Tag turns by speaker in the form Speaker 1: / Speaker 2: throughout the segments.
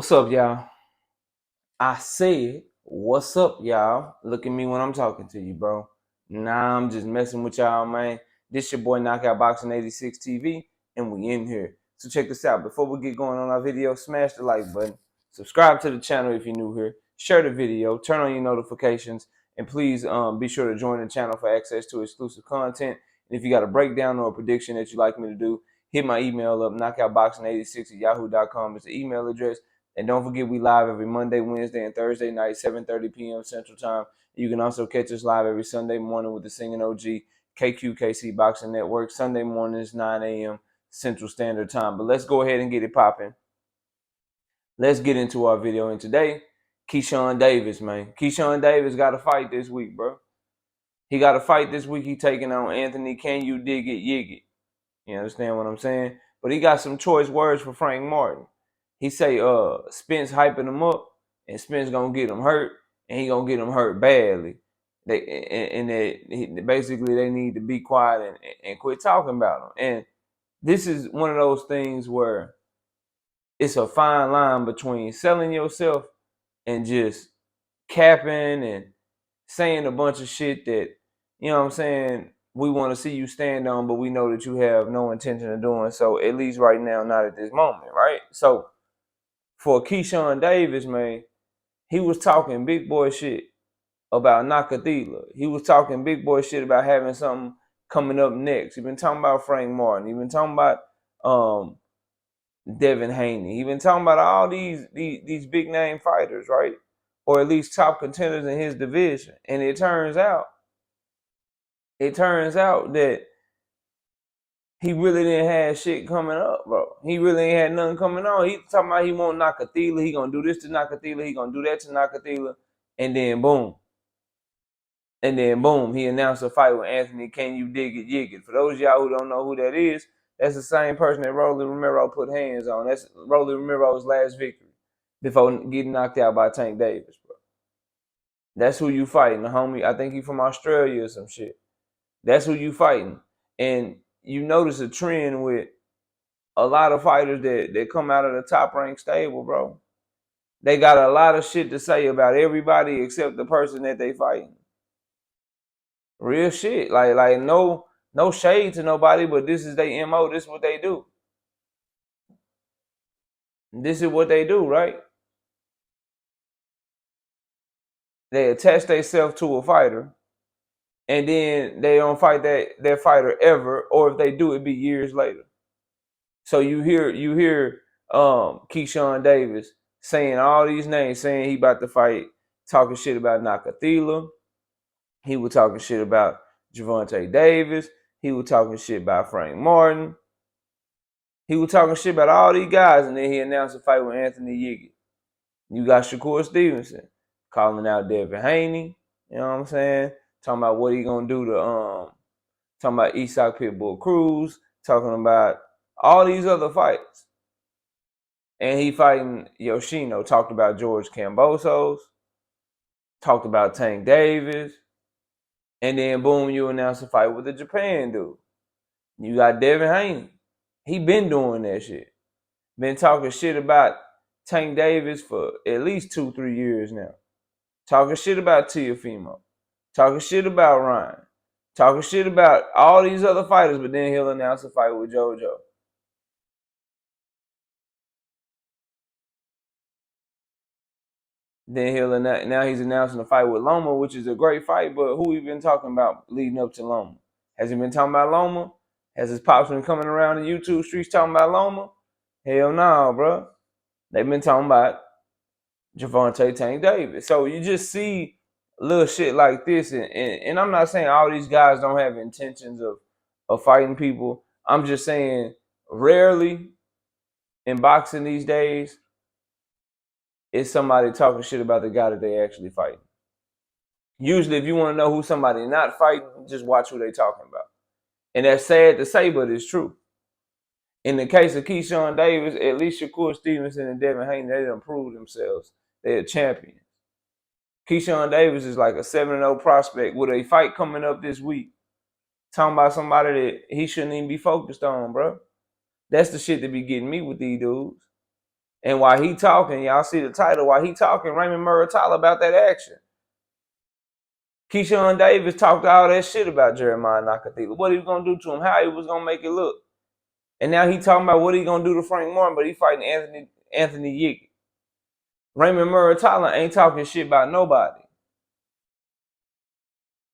Speaker 1: What's up, y'all? I said, what's up, y'all? Look at me when I'm talking to you, bro. Nah, I'm just messing with y'all, man. This your boy Knockout Boxing 86 TV, and we in here. So check this out. Before we get going on our video, smash the like button. Subscribe to the channel if you're new here. Share the video. Turn on your notifications. And please be sure to join the channel for access to exclusive content. And if you got a breakdown or a prediction that you'd like me to do, hit my email up, knockoutboxing86@yahoo.com is the email address. And don't forget, we live every Monday, Wednesday, and Thursday night, 7:30 p.m. Central Time. You can also catch us live every Sunday morning with the Singing OG, KQKC Boxing Network, Sunday mornings, 9 a.m. Central Standard Time. But let's go ahead and get it popping. Let's get into our video. And today, Keyshawn Davis, man. Keyshawn Davis got a fight this week, bro. He got a fight this week. He taking on Anthony Can You Dig It Yig It. You understand what I'm saying? But he got some choice words for Frank Martin. He say Spence hyping him up, and Spence gonna get him hurt, and he gonna get him hurt badly. Basically they need to be quiet and quit talking about him. And this is one of those things where it's a fine line between selling yourself and just capping and saying a bunch of shit that, you know what I'm saying, we want to see you stand on, but we know that you have no intention of doing so, at least right now, not at this moment, right? So for Keyshawn Davis, man, he was talking big boy shit about Nakatila. He was talking big boy shit about having something coming up next. He been talking about Frank Martin. He been talking about Devin Haney. He been talking about all these big name fighters, right? Or at least top contenders in his division. And it turns out that he really didn't have shit coming up, bro. He really ain't had nothing coming on. He talking about he want Nakatila. He gonna do this to Nakatila. He gonna do that to Nakatila. And then boom. He announced a fight with Anthony Can You Dig It Yig It. For those of y'all who don't know who that is, that's the same person that Rolly Romero put hands on. That's Rolly Romero's last victory before getting knocked out by Tank Davis, bro. That's who you fighting, the homie. I think he from Australia or some shit. That's who you fighting. And you notice a trend with a lot of fighters that come out of the top ranked stable, bro. They got a lot of shit to say about everybody except the person that they fighting. Real shit. Like no shade to nobody, but this is their MO. This is what they do. This is what they do, right? They attach themselves to a fighter, and then they don't fight that fighter ever, or if they do, it be years later. So you hear Keyshawn Davis saying all these names, saying he about to fight, talking shit about Nakatila. He was talking shit about Gervonta Davis. He was talking shit about Frank Martin. He was talking shit about all these guys, and then he announced a fight with Anthony Yig It. You got Shakur Stevenson calling out Devin Haney. You know what I'm saying? Talking about what he gonna do to talking about Isak Pitbull Cruz. Talking about all these other fights. And he fighting Yoshino. Talked about George Kambosos. Talked about Tank Davis. And then boom, you announce a fight with the Japan dude. You got Devin Haney. He been doing that shit. Been talking shit about Tank Davis for at least 2-3 years now. Talking shit about Teofimo. Talking shit about Ryan. Talking shit about all these other fighters, but then he'll announce a fight with JoJo. Then now he's announcing a fight with Loma, which is a great fight, but who he been talking about leading up to Loma? Has he been talking about Loma? Has his pops been coming around the YouTube streets talking about Loma? Hell no, bro. They've been talking about Gervonta Tank Davis. So you just see little shit like this, and I'm not saying all these guys don't have intentions of fighting people. I'm just saying rarely in boxing these days is somebody talking shit about the guy that they actually fighting. Usually, if you want to know who somebody not fighting, just watch who they talking about. And that's sad to say, but it's true. In the case of Keyshawn Davis, at least Shakur Stevenson and Devin Haney, they done proved themselves. They're champions. Keyshawn Davis is like a 7-0 prospect with a fight coming up this week. Talking about somebody that he shouldn't even be focused on, bro. That's the shit that be getting me with these dudes. And while he talking, y'all see the title, while he talking, Raymond Muratalla about that action. Keyshawn Davis talked all that shit about Jeremiah Nakatila. What he was going to do to him, how he was going to make it look. And now he talking about what he going to do to Frank Martin, but he fighting Anthony Yickett. Raymond Muratalla ain't talking shit about nobody.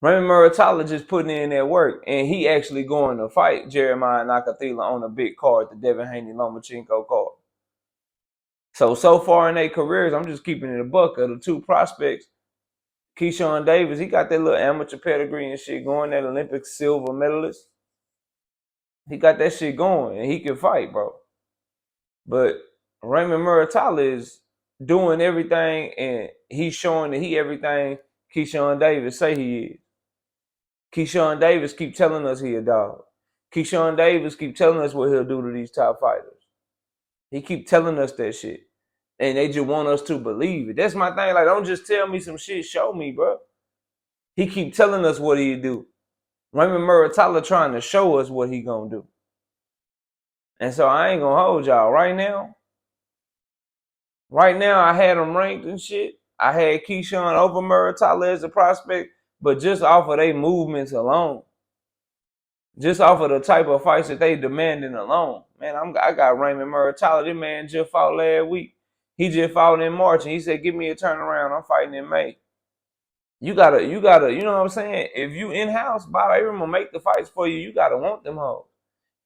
Speaker 1: Raymond Muratalla just putting in that work, and he actually going to fight Jeremiah Nakatila on a big card, the Devin Haney-Lomachenko card. So far in their careers, I'm just keeping it a buck. Of the two prospects, Keyshawn Davis, he got that little amateur pedigree and shit going, that Olympic silver medalist. He got that shit going, and he can fight, bro. But Raymond Muratalla is doing everything, and he's showing that he everything Keyshawn Davis say he is. Keyshawn Davis keep telling us he a dog. Keyshawn Davis keep telling us what he'll do to these top fighters. He keep telling us that shit. And they just want us to believe it. That's my thing. Like, don't just tell me some shit. Show me, bro. He keep telling us what he do. Raymond Muratalla trying to show us what he gonna do. And so I ain't gonna hold y'all. Right now, I had him ranked and shit. I had Keyshawn over Muratalla as a prospect, but just off of their movements alone, just off of the type of fights that they demanding alone, man, I got Raymond Muratalla. This man just fought last week. He just fought in March, and he said, "Give me a turnaround. I'm fighting in May." You gotta, you know what I'm saying? If you in-house, Bob Arum will make the fights for you. You gotta want them hoes.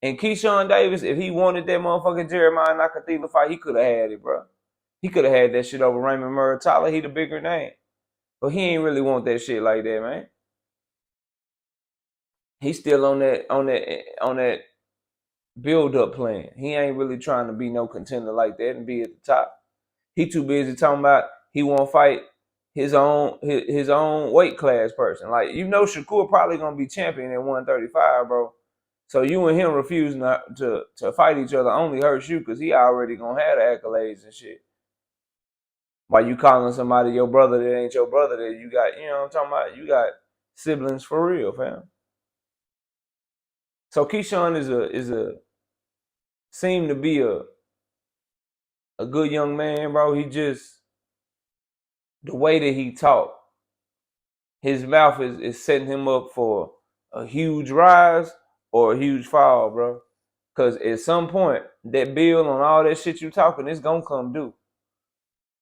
Speaker 1: And Keyshawn Davis, if he wanted that motherfucking Jeremiah Nakatila fight, he could have had it, bro. He could have had that shit over Raymond Muratalla. He the bigger name. But he ain't really want that shit like that, man. He's still on that build-up plan. He ain't really trying to be no contender like that and be at the top. He too busy talking about he won't fight his own weight class person. Like, you know, Shakur probably gonna be champion at 135, bro. So you and him refusing to fight each other only hurts you because he already gonna have the accolades and shit. Why you calling somebody your brother that ain't your brother that you got, you know what I'm talking about? You got siblings for real, fam. So Keyshawn is a seemed to be a good young man, bro. He just, the way that he talk, his mouth is setting him up for a huge rise or a huge fall, bro. Cause at some point, that bill on all that shit you talking, it's gonna come due.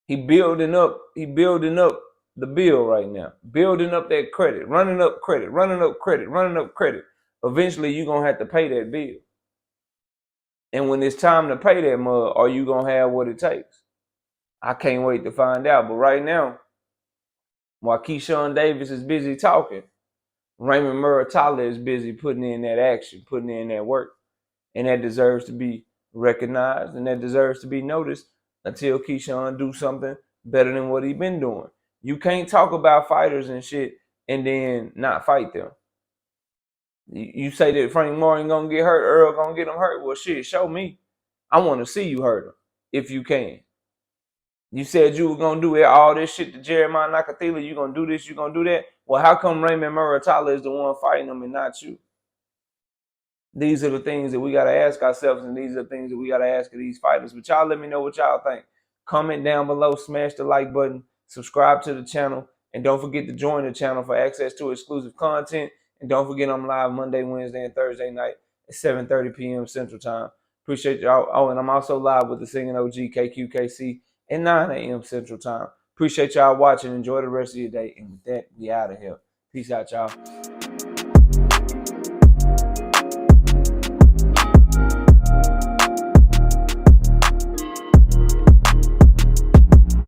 Speaker 1: He building up the bill right now. Building up that credit, running up credit. Eventually you're gonna have to pay that bill. And when it's time to pay that mug, are you gonna have what it takes? I can't wait to find out. But right now, while Keyshawn Davis is busy talking, Raymond Muratalla is busy putting in that action, putting in that work. And that deserves to be recognized and that deserves to be noticed until Keyshawn do something better than what he been doing. You can't talk about fighters and shit and then not fight them. You say that Frank Martin gonna get hurt, Earl gonna get him hurt. Well, shit, show me. I want to see you hurt him if you can. You said you were gonna do all this shit to Jeremiah Nakatila. You gonna do this, you gonna do that. Well, how come Raymond Muratalla is the one fighting him and not you? These are the things that we got to ask ourselves, and these are the things that we got to ask of these fighters. But y'all let me know what y'all think. Comment down below, smash the like button, subscribe to the channel, and don't forget to join the channel for access to exclusive content. And don't forget I'm live Monday, Wednesday, and Thursday night at 7:30 p.m. Central Time. Appreciate y'all. Oh, and I'm also live with the singing OG KQKC at 9 a.m. Central Time. Appreciate y'all watching. Enjoy the rest of your day. And with that, we out of here. Peace out, y'all.